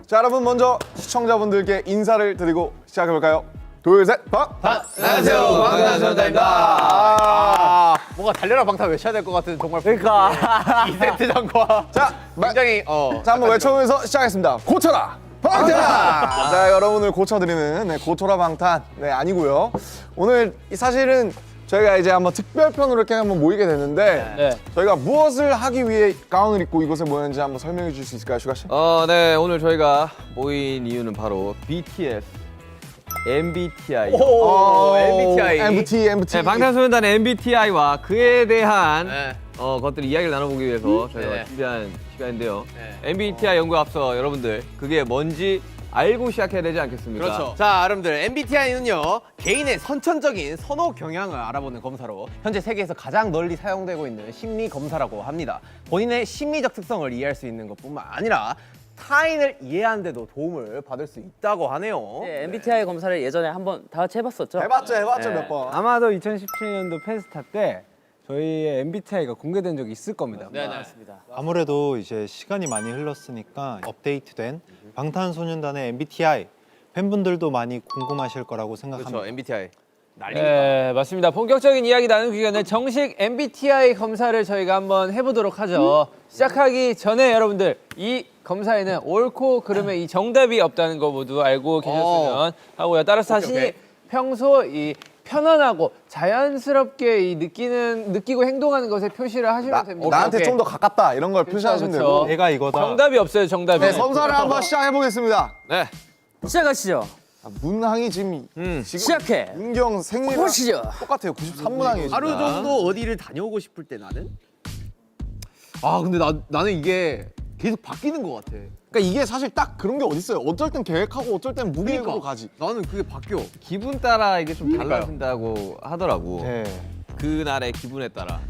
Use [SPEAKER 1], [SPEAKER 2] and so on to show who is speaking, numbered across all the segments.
[SPEAKER 1] 자, 여러분 먼저 시청자분들께 인사를 드리고 시작해볼까요? 둘, 셋,
[SPEAKER 2] 안녕하세요, 방탄소년단입니다. 뭔가 달려라 방탄 외쳐야 될 것 같은 정말
[SPEAKER 3] 그러니까
[SPEAKER 2] 2세트전과
[SPEAKER 1] 자,
[SPEAKER 2] 굉장히
[SPEAKER 1] 자, 한번 외쳐보면서 시작하겠습니다. 고쳐라 방탄! 자, 여러분을 고쳐드리는 고쳐라 방탄 아니고요. 오늘 사실은 저희가 이제 한번 특별편으로 이렇게 한번 모이게 됐는데 저희가 무엇을 하기 위해 가운을 입고 이곳에 모였는지 한번 설명해 주실 수 있을까요, 슈가 씨?
[SPEAKER 3] 네, 오늘 저희가 모인 이유는 바로 BTS, MBTI.
[SPEAKER 2] MBTI.
[SPEAKER 1] MBT.
[SPEAKER 3] 네, 방탄소년단 MBTI와 그에 대한
[SPEAKER 2] 네.
[SPEAKER 3] 것들을 이야기를 나눠보기 위해서 저희가
[SPEAKER 2] 네.
[SPEAKER 3] 준비한 시간인데요.
[SPEAKER 2] 네.
[SPEAKER 3] MBTI 연구에 앞서 여러분들 그게 뭔지 알고 시작해야 되지 않겠습니까?
[SPEAKER 2] 그렇죠. 자, 여러분들 MBTI는요 개인의 선천적인 선호 경향을 알아보는 검사로 현재 세계에서 가장 널리 사용되고 있는 심리 검사라고 합니다. 본인의 심리적 특성을 이해할 수 있는 것뿐만 아니라 타인을 이해하는 데도 도움을 받을 수 있다고 하네요.
[SPEAKER 4] 네, MBTI 검사를 예전에 한번 다 같이 해봤었죠?
[SPEAKER 1] 해봤죠
[SPEAKER 4] 네.
[SPEAKER 1] 몇 번.
[SPEAKER 5] 아마도 2017년도 펜스타 때 저희의 MBTI가 공개된 적이 있을 겁니다.
[SPEAKER 4] 네, 맞습니다.
[SPEAKER 6] 아무래도 이제 시간이 많이 흘렀으니까 업데이트된 방탄소년단의 MBTI 팬분들도 많이 궁금하실 거라고 생각합니다.
[SPEAKER 2] 그렇죠. MBTI.
[SPEAKER 5] 네, 맞습니다. 본격적인 이야기 나누기 전에 정식 MBTI 검사를 저희가 한번 해보도록 하죠. 시작하기 전에 여러분들 이 검사에는 옳고 그름에 이 정답이 없다는 거 모두 알고 계셨으면 하고요. 따라서 자신이
[SPEAKER 2] 오케이.
[SPEAKER 5] 평소 이 편안하고 자연스럽게 이 느끼고 행동하는 것에 표시를 하시면 됩니다.
[SPEAKER 1] 나한테
[SPEAKER 5] 오케이.
[SPEAKER 1] 좀 더 가깝다 이런 걸 표시하시면
[SPEAKER 5] 그쵸.
[SPEAKER 1] 되고.
[SPEAKER 6] 내가 이거다.
[SPEAKER 5] 정답이 없어요, 정답이.
[SPEAKER 1] 네, 검사를 한번 시작해 보겠습니다.
[SPEAKER 3] 네.
[SPEAKER 4] 시작하시죠.
[SPEAKER 1] 문항이 지금
[SPEAKER 4] 시작해.
[SPEAKER 1] 문경 생일이랑
[SPEAKER 4] 보시죠.
[SPEAKER 1] 똑같아요. 93문항이에요.
[SPEAKER 2] 하루 정도 어디를 다녀오고 싶을 때 나는? 근데 나는 이게 계속 바뀌는 것 같아.
[SPEAKER 1] 그러니까 이게 사실 딱 그런 게 어딨어요. 어쩔 땐 계획하고 어쩔 땐 무계획으로 가지.
[SPEAKER 2] 나는 그게 바뀌어.
[SPEAKER 3] 기분 따라 이게 좀
[SPEAKER 2] 그러니까요.
[SPEAKER 3] 달라진다고 하더라고.
[SPEAKER 1] 네.
[SPEAKER 3] 그날의 기분에 따라.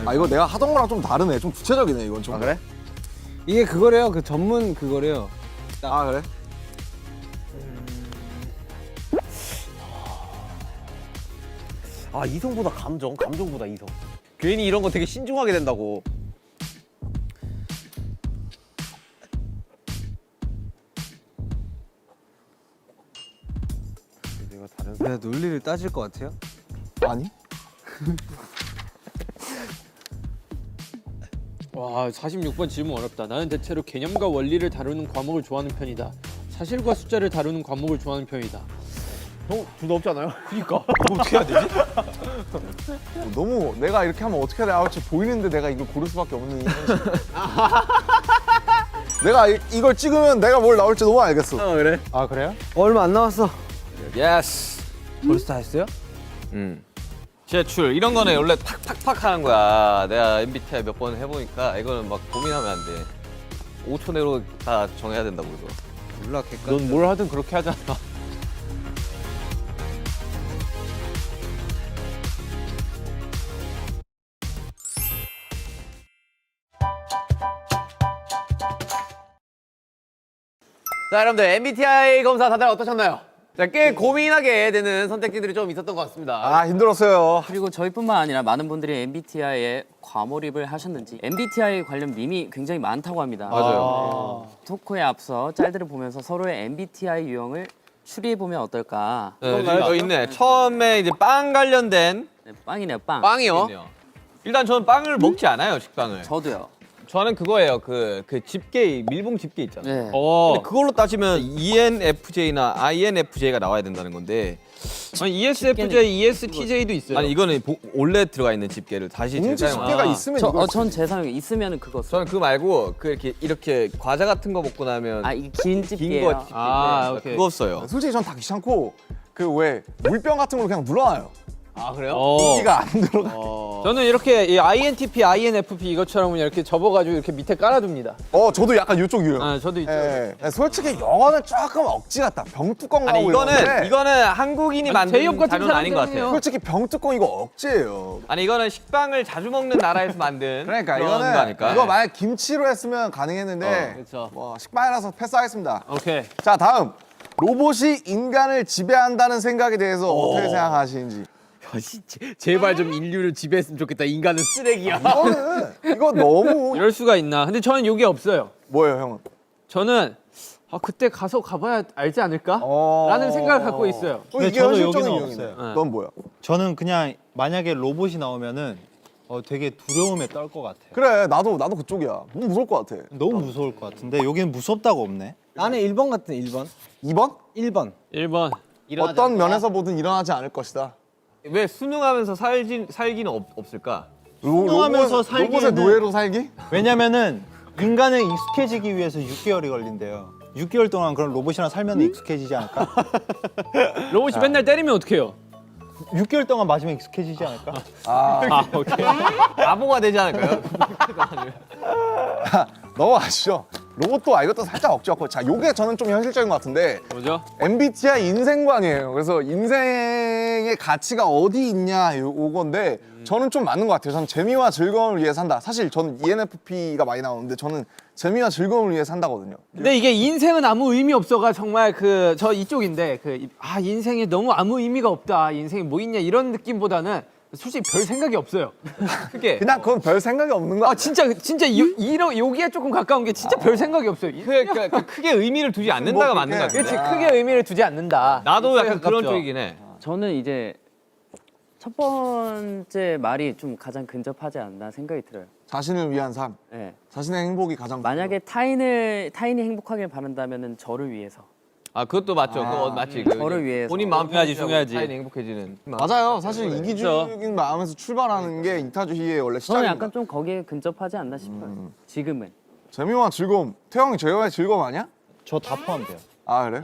[SPEAKER 1] 아, 이거 내가 하던 거랑 좀 다르네. 좀 구체적이네, 이건 좀.
[SPEAKER 2] 그래?
[SPEAKER 5] 이게 그거래요, 그 전문 그거래요.
[SPEAKER 1] 아, 그래?
[SPEAKER 2] 이성보다 감정보다 이성. 괜히 이런 거 되게 신중하게 된다고.
[SPEAKER 5] 내가 논리를 따질 것 같아요?
[SPEAKER 1] 아니?
[SPEAKER 7] 와, 46번 질문 어렵다. 나는 대체로 개념과 원리를 다루는 과목을 좋아하는 편이다. 사실과 숫자를 다루는 과목을 좋아하는 편이다.
[SPEAKER 2] 형, 둘 다 없지 않아요?
[SPEAKER 7] 그러니까.
[SPEAKER 1] 너무 내가 이렇게 하면 어떻게 나올지 보이는데 내가 이걸 고를 수밖에 없는 현실. 내가 이걸 찍으면 내가 뭘 나올지 너무 알겠어.
[SPEAKER 2] 그래?
[SPEAKER 6] 아 그래요?
[SPEAKER 5] 얼마 안 남았어.
[SPEAKER 3] 예스.
[SPEAKER 5] 벌써 다 했어요?
[SPEAKER 3] 제출 이런 거는 원래 탁탁탁 하는 거야. 내가 MBTI 몇 번 해보니까 이거는 막 고민하면 안 돼. 5초 내로 다 정해야 된다고 이거.
[SPEAKER 5] 몰라, 객관.
[SPEAKER 7] 넌 뭘 하든 그렇게 하잖아.
[SPEAKER 2] 자, 여러분들 MBTI 검사 다들 어떠셨나요? 자, 꽤 고민하게 되는 선택지들이 좀 있었던 것 같습니다.
[SPEAKER 1] 아, 힘들었어요.
[SPEAKER 4] 그리고 저희뿐만 아니라 많은 분들이 MBTI에 과몰입을 하셨는지 MBTI 관련 밈이 굉장히 많다고 합니다.
[SPEAKER 3] 맞아요.
[SPEAKER 4] 토크에 앞서 짤들을 보면서 서로의 MBTI 유형을 추리해보면 어떨까.
[SPEAKER 3] 네, 이거 있네. 처음에 이제 빵 관련된
[SPEAKER 4] 네, 빵이네요, 빵.
[SPEAKER 2] 빵이요?
[SPEAKER 3] 있네요. 일단 저는 빵을 먹지 않아요, 식빵을.
[SPEAKER 4] 저도요.
[SPEAKER 3] 저는 그거예요. 그 집게 밀봉 집게 있잖아요.
[SPEAKER 4] 네.
[SPEAKER 3] 근데 그걸로 따지면 ENFJ나 INFJ가 나와야 된다는 건데
[SPEAKER 7] 아니, ESFJ, ESTJ도 있어요.
[SPEAKER 3] 아니 이거는 원래 들어가 있는 집게를 다시
[SPEAKER 1] 공지
[SPEAKER 3] 재사용.
[SPEAKER 1] 집계가 있으면 이걸
[SPEAKER 4] 전 재사용이 있으면 그거 써.
[SPEAKER 3] 저는 그거 말고 그 이렇게 과자 같은 거 먹고 나면
[SPEAKER 4] 이게 긴 집게요.
[SPEAKER 3] 긴 거 집게.
[SPEAKER 7] 오케이.
[SPEAKER 3] 그거 써요.
[SPEAKER 1] 솔직히 전 다 귀찮고 그 왜 물병 같은 걸로 그냥 눌러놔요.
[SPEAKER 2] 그래요?
[SPEAKER 1] 공기가 안 들어가.
[SPEAKER 7] 저는 이렇게 이 INTP, INFP 이것처럼 그냥 이렇게 접어가지고 이렇게 밑에 깔아둡니다.
[SPEAKER 1] 저도 약간 이쪽 유형.
[SPEAKER 7] 저도 있죠.
[SPEAKER 1] 예. 솔직히 영어는 조금 억지 같다. 병뚜껑
[SPEAKER 3] 아니
[SPEAKER 1] 나오고
[SPEAKER 3] 이거는
[SPEAKER 1] 이러는데
[SPEAKER 3] 한국인이
[SPEAKER 7] 아니, 제이홉
[SPEAKER 3] 만든
[SPEAKER 7] 같은
[SPEAKER 3] 자료는 아닌 것
[SPEAKER 7] 사람들은요.
[SPEAKER 3] 같아요.
[SPEAKER 1] 솔직히 병뚜껑 이거 억지예요.
[SPEAKER 3] 아니 이거는 식빵을 자주 먹는 나라에서 만든
[SPEAKER 1] 그러니까
[SPEAKER 3] 그런
[SPEAKER 1] 이거는
[SPEAKER 3] 거니까.
[SPEAKER 1] 이거 만약 김치로 했으면 가능했는데
[SPEAKER 7] 그렇죠.
[SPEAKER 1] 뭐 식빵이라서 패스하겠습니다.
[SPEAKER 7] 오케이.
[SPEAKER 1] 자, 다음 로봇이 인간을 지배한다는 생각에 대해서 어떻게 생각하시는지.
[SPEAKER 2] 제발 좀 인류를 지배했으면 좋겠다. 인간은 쓰레기야.
[SPEAKER 1] 이거 너무
[SPEAKER 5] 이럴 수가 있나? 근데 저는 요게 없어요.
[SPEAKER 1] 뭐예요, 형은?
[SPEAKER 5] 저는 그때 가봐야 알지 않을까? 라는 생각을 갖고 있어요.
[SPEAKER 1] 이게
[SPEAKER 6] 근데 저는
[SPEAKER 1] 현실적인
[SPEAKER 6] 여기는
[SPEAKER 1] 이유이네.
[SPEAKER 6] 없어요.
[SPEAKER 1] 넌 뭐야?
[SPEAKER 6] 저는 그냥 만약에 로봇이 나오면은 되게 두려움에 떨 것 같아요.
[SPEAKER 1] 그래, 나도 그쪽이야. 너무 무서울 것 같아.
[SPEAKER 6] 너무 무서울 것 같은데 여기는 무섭다고 없네.
[SPEAKER 8] 나는 1번 같은 1번.
[SPEAKER 1] 2번?
[SPEAKER 8] 1번.
[SPEAKER 5] 1번.
[SPEAKER 1] 어떤 면에서 보든 일어나지 않을 것이다.
[SPEAKER 3] 왜 수능하면서 살기는 없을까?
[SPEAKER 6] 수능하면서
[SPEAKER 1] 로봇의 노예로 살기?
[SPEAKER 6] 왜냐면은 인간은 익숙해지기 위해서 6개월이 걸린대요. 6개월 동안 그런 로봇이랑 살면 익숙해지지 않을까?
[SPEAKER 5] 로봇이 맨날 때리면 어떡해요?
[SPEAKER 6] 6개월 동안 맞으면 익숙해지지 않을까?
[SPEAKER 5] 오케이.
[SPEAKER 3] 바보가 되지 않을까요?
[SPEAKER 1] 넘어가시죠. 로봇도 이것도 살짝 억지 같고. 자, 요게 저는 좀 현실적인 것 같은데
[SPEAKER 5] 뭐죠?
[SPEAKER 1] MBTI 인생관이에요. 그래서 인생의 가치가 어디 있냐 요건데 저는 좀 맞는 것 같아요. 저는 재미와 즐거움을 위해 산다. 사실 저는 ENFP가 많이 나오는데 저는 재미와 즐거움을 위해 산다거든요.
[SPEAKER 5] 근데 이게 인생은 아무 의미 없어가 정말 저 이쪽인데 인생에 너무 아무 의미가 없다. 인생이 뭐 있냐 이런 느낌보다는 솔직히 별 생각이 없어요. 그게
[SPEAKER 1] 그냥 그건 별 생각이 없는 거야.
[SPEAKER 5] 진짜 여기에 조금 가까운 게 진짜 별 생각이 없어요.
[SPEAKER 3] 크게 의미를 두지 않는다가 맞는 것 같아.
[SPEAKER 5] 그렇지 크게 의미를 두지 않는다.
[SPEAKER 3] 나도 약간
[SPEAKER 5] 가깝죠.
[SPEAKER 3] 그런 쪽이긴 해.
[SPEAKER 4] 저는 이제 첫 번째 말이 좀 가장 근접하지 않나 생각이 들어요.
[SPEAKER 1] 자신을 위한 삶,
[SPEAKER 4] 네.
[SPEAKER 1] 자신의 행복이 가장
[SPEAKER 4] 만약에 타인이 행복하길 바란다면은 저를 위해서.
[SPEAKER 3] 그것도 맞죠. 그거 맞지.
[SPEAKER 4] 저를 위해서.
[SPEAKER 3] 본인 마음
[SPEAKER 5] 중요하지.
[SPEAKER 3] 타인이 행복해지는.
[SPEAKER 1] 맞아요. 사실 이기주의적인 마음에서 출발하는 게 이타주의의 원래
[SPEAKER 4] 저는
[SPEAKER 1] 시작입니다.
[SPEAKER 4] 약간 좀 거기에 근접하지 않나 싶어요. 지금은.
[SPEAKER 1] 재미와 즐거움. 태형이 재미와 즐거움 아니야?
[SPEAKER 6] 저 다 포함돼요.
[SPEAKER 1] 아 그래?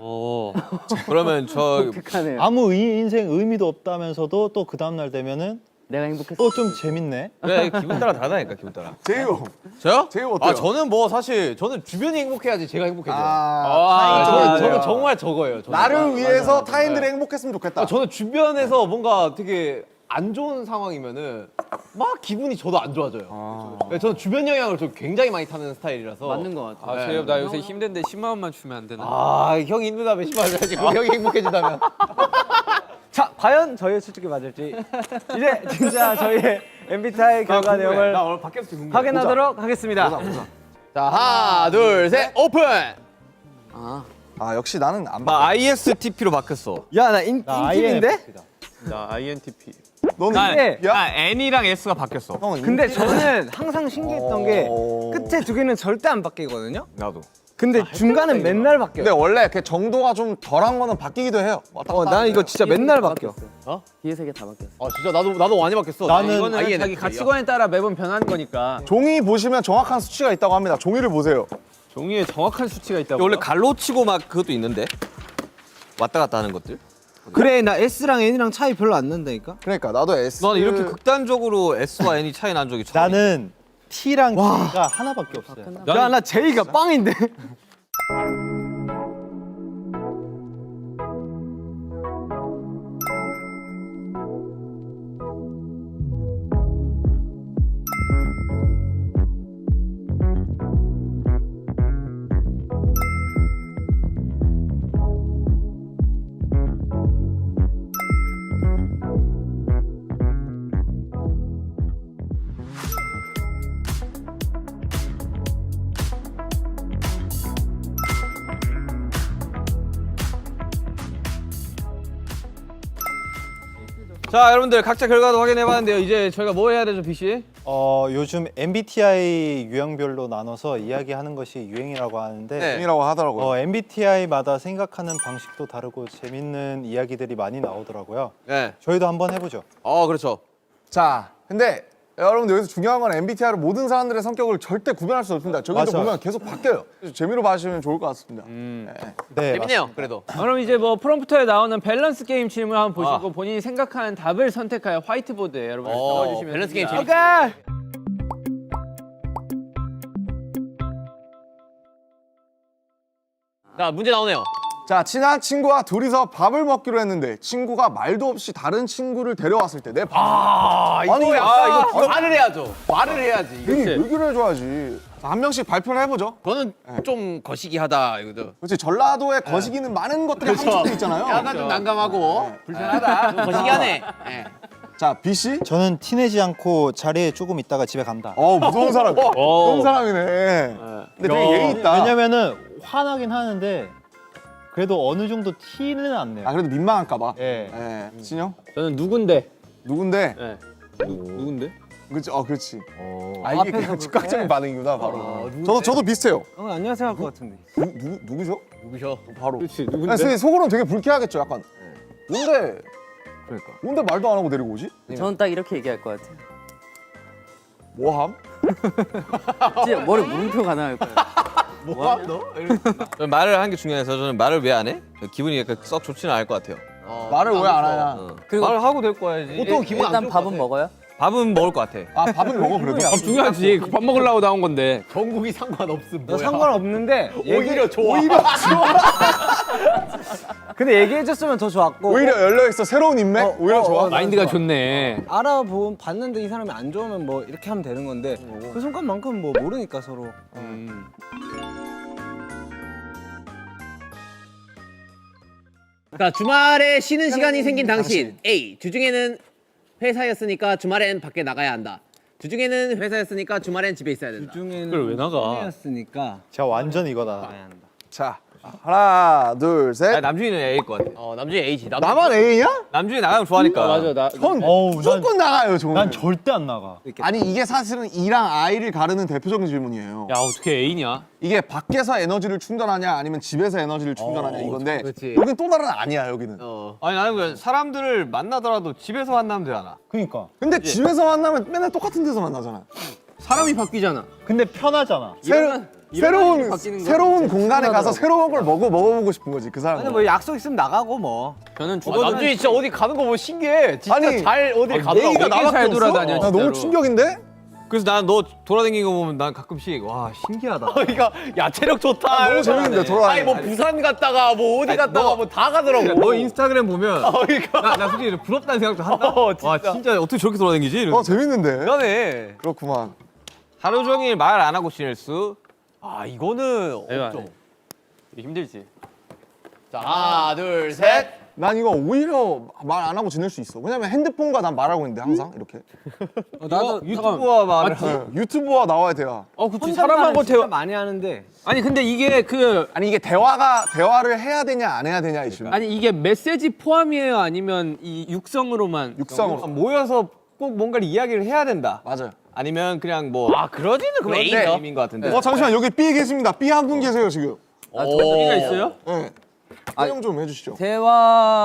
[SPEAKER 3] 그러면 저
[SPEAKER 4] 독특하네요.
[SPEAKER 6] 아무 인생 의미도 없다면서도 또 그 다음날 되면은
[SPEAKER 4] 내가 행복했어.
[SPEAKER 6] 좀 재밌네.
[SPEAKER 3] 그래 기분 따라 다르다니까 기분 따라.
[SPEAKER 1] 제이오.
[SPEAKER 2] 저요?
[SPEAKER 1] 제이오 어때요?
[SPEAKER 2] 저는 뭐 사실 저는 주변이 행복해야지 제가 행복해져요.
[SPEAKER 1] 저는
[SPEAKER 2] 정말 저거예요. 저는.
[SPEAKER 1] 나를 위해서 타인들이 행복했으면 좋겠다.
[SPEAKER 2] 저는 주변에서 뭔가 되게 안 좋은 상황이면은 막 기분이 저도 안 좋아져요. 네, 저는 주변 영향을 좀 굉장히 많이 타는 스타일이라서.
[SPEAKER 4] 맞는 것 같아요.
[SPEAKER 5] 재엽 나 요새 힘든데 10만 원만 주면 안 되나?
[SPEAKER 2] 형이 힘들다며 심하지. 형이 행복해진다면.
[SPEAKER 8] 자, 과연 저희의 추측이 맞을지 이제 진짜 저희의 MBTI 결과 내용을
[SPEAKER 2] 나 오늘 밖에서 지금 궁금해.
[SPEAKER 8] 확인하도록 하겠습니다.
[SPEAKER 2] 자, 하나, 둘, 셋, 오픈.
[SPEAKER 1] 역시 나는 안
[SPEAKER 3] 나 ISTP로 바뀌었어.
[SPEAKER 8] 야, 나 인팁인데?
[SPEAKER 5] 나 INTP.
[SPEAKER 1] 너는 야?
[SPEAKER 3] N이랑 S가 바뀌었어.
[SPEAKER 1] 형은
[SPEAKER 8] 근데 저는 항상 신기했던 게
[SPEAKER 1] 어.
[SPEAKER 8] 끝에 두 개는 절대 안 바뀌거든요.
[SPEAKER 3] 나도.
[SPEAKER 8] 근데 중간은 맨날 바뀌어요.
[SPEAKER 1] 근데 원래 그 정도가 좀 덜한 거는 바뀌기도 해요. 왔다 갔다
[SPEAKER 8] 난 이거 진짜 맨날 바뀌어.
[SPEAKER 4] 뒤에 세 개 다 바뀌었어.
[SPEAKER 2] 진짜 나도 많이 바뀌었어.
[SPEAKER 6] 나는
[SPEAKER 5] 이거는
[SPEAKER 2] INFP 야.
[SPEAKER 5] 자기 가치관에 따라 매번 변하는 거니까
[SPEAKER 1] 종이 보시면 정확한 수치가 있다고 합니다. 종이를 보세요.
[SPEAKER 5] 종이에 정확한 수치가 있다고.
[SPEAKER 3] 원래 갈로 치고 막 그것도 있는데 왔다 갔다 하는 것들.
[SPEAKER 8] 그래, 나 S랑 N이랑 차이 별로 안 난다니까.
[SPEAKER 1] 그러니까 나도 S.
[SPEAKER 3] 나는 이렇게 극단적으로 S와 N이 차이 난 적이 처음.
[SPEAKER 6] 나는 T랑 G가 하나밖에 없어요.
[SPEAKER 8] 야, 나 J가 빵인데.
[SPEAKER 3] 자 여러분들 각자 결과도 확인해봤는데요. 이제 저희가 뭐 해야 되죠, BC?
[SPEAKER 6] 요즘 MBTI 유형별로 나눠서 이야기하는 것이 유행이라고 하는데
[SPEAKER 3] 네.
[SPEAKER 1] 이라고 하더라고요.
[SPEAKER 6] MBTI마다 생각하는 방식도 다르고 재밌는 이야기들이 많이 나오더라고요.
[SPEAKER 3] 네.
[SPEAKER 6] 저희도 한번 해보죠.
[SPEAKER 3] 그렇죠.
[SPEAKER 1] 자, 근데 여러분들 여기서 중요한 건 MBTI로 모든 사람들의 성격을 절대 구별할 수 없습니다. 저기도
[SPEAKER 6] 맞아요.
[SPEAKER 1] 보면 계속 바뀌어요. 그래서 재미로 봐주시면 좋을 것 같습니다.
[SPEAKER 6] 네,
[SPEAKER 2] 재밌네요. 그래도.
[SPEAKER 5] 그럼 이제 뭐 프롬프터에 나오는 밸런스 게임 질문 한번 보시고 본인이 생각하는 답을 선택하여 화이트보드에 여러분 적어주시면
[SPEAKER 2] 밸런스 게임
[SPEAKER 5] 됩니다.
[SPEAKER 2] 재밌. 자, 문제 나오네요.
[SPEAKER 1] 자, 친한 친구와 둘이서 밥을 먹기로 했는데 친구가 말도 없이 다른 친구를 데려왔을 때 내 밥.
[SPEAKER 2] 이거
[SPEAKER 1] 아니,
[SPEAKER 2] 이거 말을 해야죠. 말을 해야지.
[SPEAKER 1] 얘기를 해줘야지. 자, 한 명씩 발표를 해보죠.
[SPEAKER 2] 저는 좀 거시기하다 이거죠.
[SPEAKER 1] 그렇지, 전라도에 거시기는 많은 것들이 함축돼 있잖아요.
[SPEAKER 2] 약간 좀 난감하고 불편하다. 좀 거시기하네.
[SPEAKER 1] 자 B 씨.
[SPEAKER 6] 저는 티내지 않고 자리에 조금 있다가 집에 간다.
[SPEAKER 1] 무서운 사람. 무서운 사람이네. 근데 되게 예의 있다.
[SPEAKER 6] 왜냐면은 화나긴 하는데 그래도 어느 정도 티는 안 내요.
[SPEAKER 1] 아 그래도 민망할까봐.
[SPEAKER 6] 예.
[SPEAKER 1] 진영?
[SPEAKER 5] 저는 누군데?
[SPEAKER 1] 누군데?
[SPEAKER 5] 네.
[SPEAKER 7] 누군데?
[SPEAKER 1] 그렇지. 그렇지. 이게 그냥 즉각적인 반응이구나 바로. 저도 비슷해요.
[SPEAKER 8] 안녕하세요 할 것 같은데.
[SPEAKER 1] 누구죠?
[SPEAKER 2] 누구셔?
[SPEAKER 1] 바로.
[SPEAKER 7] 그렇지
[SPEAKER 1] 아니,
[SPEAKER 7] 누군데?
[SPEAKER 1] 선생님 속으로는 되게 불쾌하겠죠. 약간. 뭔데? 그러니까. 뭔데 말도 안 하고 데리고 오지?
[SPEAKER 4] 저는 딱 이렇게 얘기할 것 같아요.
[SPEAKER 1] 뭐함?
[SPEAKER 4] 진짜 머리 물음표 가능할 거예요.
[SPEAKER 1] 뭐함 너?
[SPEAKER 3] 저는 말을 하는 게 중요해서 저는 말을 왜 안 해? 기분이 약간 썩 좋지는 않을 것 같아요.
[SPEAKER 1] 말을 왜 안 하냐?
[SPEAKER 4] 그리고
[SPEAKER 3] 말을 하고 될 거야지.
[SPEAKER 2] 보통 기분 안
[SPEAKER 4] 일단
[SPEAKER 2] 좋을 것
[SPEAKER 4] 밥은
[SPEAKER 2] 같아.
[SPEAKER 4] 먹어요?
[SPEAKER 3] 밥은 먹을 것 같아.
[SPEAKER 1] 아 밥을 먹어 그래도.
[SPEAKER 7] 밥 중요하지. 밥 먹으려고 나온 건데.
[SPEAKER 2] 전국이 상관없음.
[SPEAKER 8] 너
[SPEAKER 2] 뭐야?
[SPEAKER 8] 상관없는데
[SPEAKER 2] 오히려 좋아.
[SPEAKER 8] 근데 얘기해줬으면 더 좋았고.
[SPEAKER 1] 오히려 열려 있어 새로운 인맥. 오히려 좋아.
[SPEAKER 7] 마인드가 좋네.
[SPEAKER 8] 봤는데 이 사람이 안 좋으면 뭐 이렇게 하면 되는 건데 그 순간만큼 뭐 모르니까 서로.
[SPEAKER 2] 자, 주말에 쉬는 시간이 생긴 당신. A. 주중에는 회사였으니까 주말엔 밖에 나가야 한다. 주중에는 회사였으니까 주말엔 집에 있어야 된다.
[SPEAKER 8] 중에는
[SPEAKER 7] 그걸 왜 나가?
[SPEAKER 8] 였으니까
[SPEAKER 6] 제가 완전 이거다.
[SPEAKER 1] 자 하나 둘 셋.
[SPEAKER 3] 아니, 남준이는 A일 것 같아.
[SPEAKER 2] 남준이 A지.
[SPEAKER 1] 나만 A냐?
[SPEAKER 3] 남준이 나가면 좋아하니까.
[SPEAKER 7] 맞아 나.
[SPEAKER 1] 전
[SPEAKER 6] 어우,
[SPEAKER 1] 무조건 나가요 저는.
[SPEAKER 6] 난 절대 안 나가.
[SPEAKER 1] 아니 이게 사실은 E랑 I를 가르는 대표적인 질문이에요.
[SPEAKER 7] 야 어떻게 A냐?
[SPEAKER 1] 이게 밖에서 에너지를 충전하냐 아니면 집에서 에너지를 충전하냐 이건데
[SPEAKER 2] 그렇지.
[SPEAKER 1] 여긴 또 다른 아니야 여기는.
[SPEAKER 3] 아니 나는 그냥 사람들을 만나더라도 집에서 만나면 되잖아.
[SPEAKER 6] 그러니까.
[SPEAKER 1] 근데 집에서 만나면 맨날 똑같은 데서 만나잖아.
[SPEAKER 2] 사람이 바뀌잖아.
[SPEAKER 6] 근데 편하잖아.
[SPEAKER 1] 새로운
[SPEAKER 2] 바뀌는 거
[SPEAKER 1] 새로운 공간에 가서 새로운 걸 먹어보고 싶은 거지 그 사람.
[SPEAKER 8] 근데 뭐 약속 있으면 나가고 뭐.
[SPEAKER 7] 저는
[SPEAKER 2] 남준이 진짜 어디 가는 거 보면 신기해. 진짜
[SPEAKER 1] 아니,
[SPEAKER 2] 잘 어디 가더라고.
[SPEAKER 7] 되게 잘 돌아다녀.
[SPEAKER 1] 나 너무
[SPEAKER 7] 진짜로.
[SPEAKER 1] 충격인데?
[SPEAKER 3] 그래서 난 너 돌아다니는 거 보면 난 가끔씩 와 신기하다.
[SPEAKER 2] 그러니까 야 체력 좋다.
[SPEAKER 1] 너무 재밌는데 돌아다니.
[SPEAKER 2] 아니 뭐 부산 갔다가 뭐 어디 갔다가 뭐 다 가더라고.
[SPEAKER 3] 너 인스타그램 보면
[SPEAKER 2] 그러니까.
[SPEAKER 3] 나 솔직히 부럽다는 생각도 한다.
[SPEAKER 2] 진짜.
[SPEAKER 3] 와 진짜 어떻게 저렇게 돌아다니지? 이러면서.
[SPEAKER 1] 재밌는데.
[SPEAKER 2] 그러네.
[SPEAKER 1] 그렇구만.
[SPEAKER 3] 하루 종일 말 안 하고 지낼 수.
[SPEAKER 2] 이거는
[SPEAKER 7] 에바,
[SPEAKER 2] 없죠.
[SPEAKER 7] 힘들지.
[SPEAKER 2] 자 하나 둘 셋.
[SPEAKER 1] 난 이거 오히려 말 안 하고 지낼 수 있어. 왜냐면 핸드폰과 난 말하고 있는데 항상 이렇게.
[SPEAKER 8] 나도
[SPEAKER 3] 유튜브와 말을
[SPEAKER 1] 유튜브와 나와야 돼요.
[SPEAKER 7] 그치 사람하고
[SPEAKER 8] 진짜 많이 하는데.
[SPEAKER 7] 아니 근데 이게
[SPEAKER 1] 아니 이게 대화를 해야 되냐 안 해야 되냐 이슈.
[SPEAKER 7] 아니 이게 메시지 포함이에요 아니면 이 육성으로만?
[SPEAKER 1] 육성으로.
[SPEAKER 3] 모여서 꼭 뭔가를 이야기를 해야 된다.
[SPEAKER 1] 맞아요.
[SPEAKER 3] 아니면 그냥 뭐
[SPEAKER 2] 그러지는 그럼
[SPEAKER 3] 그런데
[SPEAKER 2] A죠.
[SPEAKER 3] A인 것 같은데.
[SPEAKER 1] 잠시만 여기 B 계십니다. B 한 분 계세요 지금.
[SPEAKER 7] B가 있어요?
[SPEAKER 1] 네. 설명 좀 해주시죠.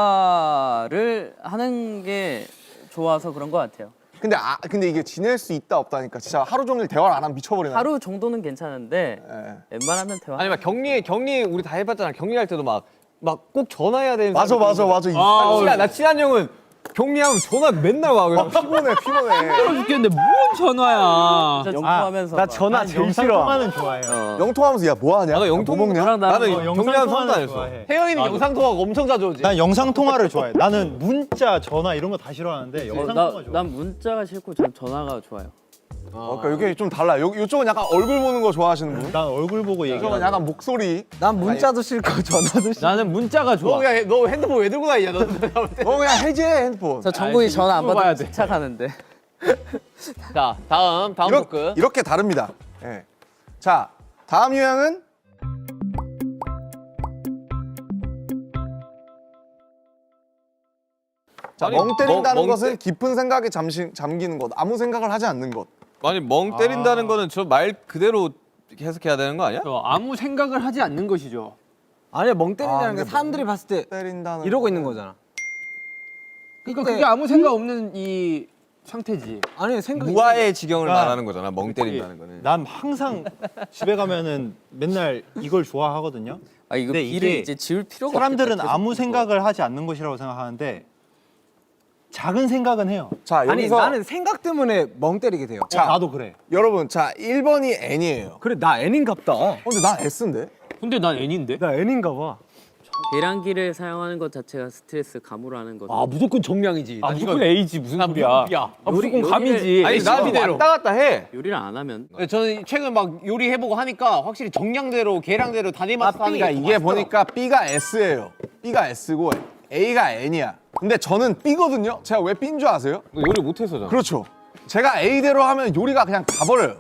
[SPEAKER 4] 대화를 하는 게 좋아서 그런 것 같아요.
[SPEAKER 1] 근데 이게 지낼 수 있다 없다니까 진짜 하루 종일 대화를 안 하면 미쳐버리네.
[SPEAKER 4] 하루 정도는 괜찮은데 웬만하면 대화.
[SPEAKER 3] 아니 막 격리 우리 다 해봤잖아. 격리할 때도 막 꼭 전화해야 되는.
[SPEAKER 1] 맞아.
[SPEAKER 3] 나 친한 형은 격리하면 전화 맨날 와. 그냥
[SPEAKER 1] 피곤해.
[SPEAKER 7] 죽겠는데 뭔 전화야?
[SPEAKER 4] 진짜 영포하면서
[SPEAKER 8] 나 전화 제일 싫어.
[SPEAKER 6] 통화는 좋아해요.
[SPEAKER 1] 영통하면서 야 뭐하냐?
[SPEAKER 3] 나도 영통
[SPEAKER 1] 뭐 먹냐?
[SPEAKER 3] 나는
[SPEAKER 6] 영상
[SPEAKER 3] 격리하면
[SPEAKER 6] 통화는
[SPEAKER 3] 상관 안 했어.
[SPEAKER 6] 좋아해.
[SPEAKER 2] 혜영이는 영상 통화가 엄청 자주 오지.
[SPEAKER 6] 난 영상 통화를 좋아해. 나는 문자, 전화 이런 거 다 싫어하는데 영상 통화 좋아.
[SPEAKER 4] 난 문자가 싫고 전 전화가 좋아요.
[SPEAKER 1] 그러니까 이게 좀 달라. 이쪽은 약간 얼굴 보는 거 좋아하시는 분.
[SPEAKER 6] 난 얼굴 보고
[SPEAKER 1] 이쪽은
[SPEAKER 6] 얘기하는
[SPEAKER 1] 약간 목소리.
[SPEAKER 8] 난 문자도 싫고 전화도 싫어.
[SPEAKER 7] 나는 문자가 좋아.
[SPEAKER 2] 너 핸드폰 왜 들고 다니냐? 너
[SPEAKER 1] 그냥 해지해 핸드폰.
[SPEAKER 4] 저 정국이 전화 안
[SPEAKER 7] 봐야
[SPEAKER 4] 받으면
[SPEAKER 7] 돼.
[SPEAKER 4] 집착하는데.
[SPEAKER 2] 자 다음 토크.
[SPEAKER 1] 이렇게 다릅니다. 예. 자 다음 유형은 자,
[SPEAKER 3] 아니,
[SPEAKER 1] 멍 때린다는
[SPEAKER 3] 멍
[SPEAKER 1] 것은 깊은 생각에 잠기는 것, 아무 생각을 하지 않는 것.
[SPEAKER 3] 아니 멍 때린다는 거는 저 말 그대로 해석해야 되는 거 아니야?
[SPEAKER 7] 아무 생각을 하지 않는 것이죠.
[SPEAKER 8] 아니야 멍 때린다는
[SPEAKER 1] 근데
[SPEAKER 8] 게 사람들이 봤을 때
[SPEAKER 1] 때린다는
[SPEAKER 8] 이러고 있는 거잖아.
[SPEAKER 7] 그러니까 그게 아무 생각 없는 이 상태지.
[SPEAKER 8] 아니 생각.
[SPEAKER 3] 무아의 지경을
[SPEAKER 6] 그러니까
[SPEAKER 3] 말하는 거잖아. 멍 때린다는 거는.
[SPEAKER 6] 난 항상 집에 가면은 맨날 이걸 좋아하거든요.
[SPEAKER 4] 아 이거
[SPEAKER 6] 근데
[SPEAKER 4] 비를
[SPEAKER 6] 이게
[SPEAKER 4] 이제 지울 필요가
[SPEAKER 6] 사람들은
[SPEAKER 4] 없겠다,
[SPEAKER 6] 아무
[SPEAKER 4] 계속
[SPEAKER 6] 생각을 하지 않는 것이라고 생각하는데 작은 생각은 해요.
[SPEAKER 1] 자
[SPEAKER 8] 아니
[SPEAKER 1] 여기서
[SPEAKER 8] 나는 생각 때문에 멍 때리게 돼요.
[SPEAKER 1] 자,
[SPEAKER 6] 나도 그래.
[SPEAKER 1] 여러분 자 1번이 N이에요.
[SPEAKER 8] 그래 나 N인갑다.
[SPEAKER 1] 근데 난 S인데?
[SPEAKER 7] 근데 난 N인데?
[SPEAKER 8] 나 N인가 봐.
[SPEAKER 4] 계량기를 사용하는 것 자체가 스트레스 감으로 거.
[SPEAKER 2] 아 무조건 정량이지.
[SPEAKER 7] 무조건 A지 무슨 소리야?
[SPEAKER 2] 야.
[SPEAKER 7] 무조건 감이지.
[SPEAKER 3] 아니 나
[SPEAKER 2] C대로.
[SPEAKER 3] 왔다 갔다 해.
[SPEAKER 4] 요리를 안 하면
[SPEAKER 2] 저는 최근 막 요리해보고 하니까 확실히 정량대로 계량대로 다니면서 하는
[SPEAKER 1] 그러니까
[SPEAKER 2] 게
[SPEAKER 1] 이게 보니까 B가 S예요. B가 S고 A가 N이야. 근데 저는 B거든요. 제가 왜 B인 줄 아세요?
[SPEAKER 3] 너 요리 못해서잖아.
[SPEAKER 1] 그렇죠. 제가 A대로 하면 요리가 그냥 가버려요.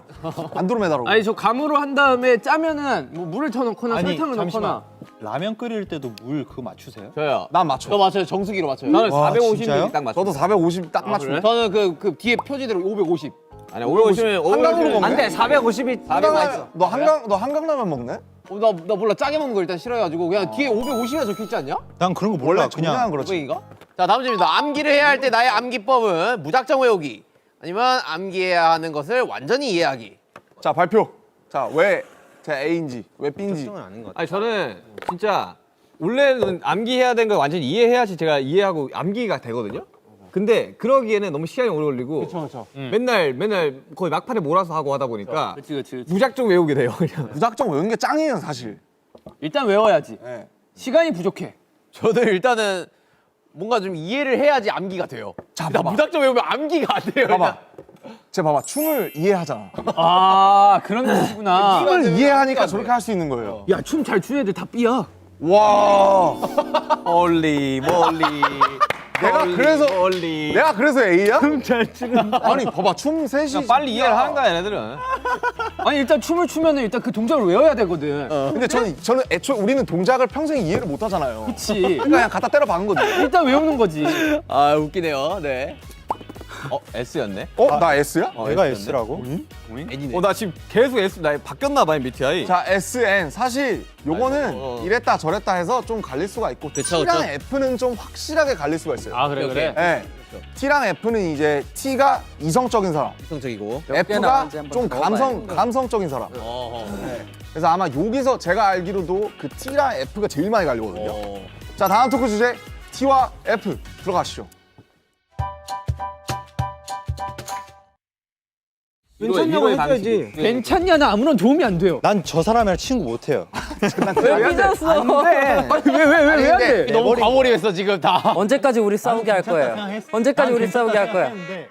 [SPEAKER 1] 안드로메다로.
[SPEAKER 5] 아니 저 감으로 한 다음에 짜면은 뭐 물을 더 넣거나
[SPEAKER 6] 아니
[SPEAKER 5] 설탕을
[SPEAKER 6] 잠시만.
[SPEAKER 5] 넣거나.
[SPEAKER 6] 라면 끓일 때도 물 그거 맞추세요?
[SPEAKER 2] 저요.
[SPEAKER 1] 난 맞춰.
[SPEAKER 2] 저 맞춰요. 정수기로 맞춰요.
[SPEAKER 3] 나는
[SPEAKER 6] 와,
[SPEAKER 3] 450ml
[SPEAKER 6] 진짜요?
[SPEAKER 3] 딱 맞춰.
[SPEAKER 1] 저도 450 딱 맞춰.
[SPEAKER 2] 그래? 저는 그 뒤에 표지대로 550.
[SPEAKER 3] 아니 550은
[SPEAKER 1] 한강으로 먹네.
[SPEAKER 8] 안돼 450이
[SPEAKER 1] 너 한강라면 먹네?
[SPEAKER 2] 나 몰라. 짜게 먹는 거 일단 싫어해가지고 그냥 뒤에 550이나 적혀있지 않냐?
[SPEAKER 6] 난 그런 거
[SPEAKER 1] 원래
[SPEAKER 6] 몰라.
[SPEAKER 1] 그냥
[SPEAKER 6] 그냥
[SPEAKER 1] 그렇지.
[SPEAKER 2] 500인가? 자 다음 질문입니다. 암기를 해야 할 때 나의 암기법은 무작정 외우기 아니면 암기해야 하는 것을 완전히 이해하기.
[SPEAKER 1] 자 발표. 자 왜 제가 A인지 왜 B인지.
[SPEAKER 3] 아니 저는 진짜 원래는 암기해야 되는 걸 완전히 이해해야지 제가 이해하고 암기가 되거든요. 근데 그러기에는 너무 시간이 오래 걸리고 맨날 거의 막판에 몰아서 하고 하다 보니까
[SPEAKER 4] 그렇지.
[SPEAKER 3] 무작정 외우게 돼요 그냥.
[SPEAKER 1] 무작정 외우는 게 짱이에요 사실.
[SPEAKER 5] 일단 외워야지.
[SPEAKER 1] 네.
[SPEAKER 5] 시간이 부족해.
[SPEAKER 2] 저는 일단은 뭔가 좀 이해를 해야지 암기가 돼요.
[SPEAKER 1] 자
[SPEAKER 2] 나
[SPEAKER 1] 봐봐.
[SPEAKER 2] 무작정 외우면 암기가 안 돼요.
[SPEAKER 1] 봐봐. 제 봐봐 춤을 이해하잖아.
[SPEAKER 5] 아 그런 뜻이구나.
[SPEAKER 1] 춤을 이해하니까 저렇게 할 수 있는 거예요.
[SPEAKER 5] 야 춤 잘 추는 애들 다 B야.
[SPEAKER 1] 와.
[SPEAKER 3] 멀리
[SPEAKER 1] 내가 그래서 A야? 춤 잘 추는. 아니 봐봐 춤 셋이
[SPEAKER 3] 빨리 이해를 하는 거야 얘네들은.
[SPEAKER 5] 아니 일단 춤을 추면은 일단 그 동작을 외워야 되거든.
[SPEAKER 1] 근데 저는 애초에 우리는 동작을 평생 이해를 못 하잖아요.
[SPEAKER 5] 그치.
[SPEAKER 1] 그러니까 그냥 갖다 때려 박은 거지.
[SPEAKER 5] 일단 외우는 거지.
[SPEAKER 2] 아 웃기네요. 네.
[SPEAKER 3] S였네.
[SPEAKER 1] 나 S야?
[SPEAKER 6] 내가 S라고?
[SPEAKER 3] 나 지금 계속 S 나 바뀌었나 봐 MBTI.
[SPEAKER 1] 자 SN 사실 요거는
[SPEAKER 3] 아이고.
[SPEAKER 1] 이랬다 저랬다 해서 좀 갈릴 수가 있고
[SPEAKER 2] 그쵸,
[SPEAKER 1] T랑
[SPEAKER 2] 그쵸.
[SPEAKER 1] F는 좀 확실하게 갈릴 수가 있어요.
[SPEAKER 5] 아 그래 그래.
[SPEAKER 1] 네. T랑 F는 이제 T가 이성적인 사람,
[SPEAKER 2] 이성적이고.
[SPEAKER 1] F가
[SPEAKER 4] 나왔는지 한번
[SPEAKER 1] 좀
[SPEAKER 4] 적어봐요.
[SPEAKER 1] 감성적인 사람. 네. 그래서 아마 여기서 제가 알기로도 그 T랑 F가 제일 많이 갈리거든요. 자 다음 토크 주제 T와 F 들어가시죠.
[SPEAKER 5] 괜찮냐고 해줘야지. 괜찮냐 나 아무런 도움이 안 돼요.
[SPEAKER 6] 난 저 사람이랑 친구 못 해요.
[SPEAKER 5] 왜 삐졌어? 왜 안 돼?
[SPEAKER 2] 너무 과몰입했어 지금 다.
[SPEAKER 4] 언제까지 우리 싸우게 할 거예요? 언제까지 우리 싸우게 할 거야?
[SPEAKER 6] 근데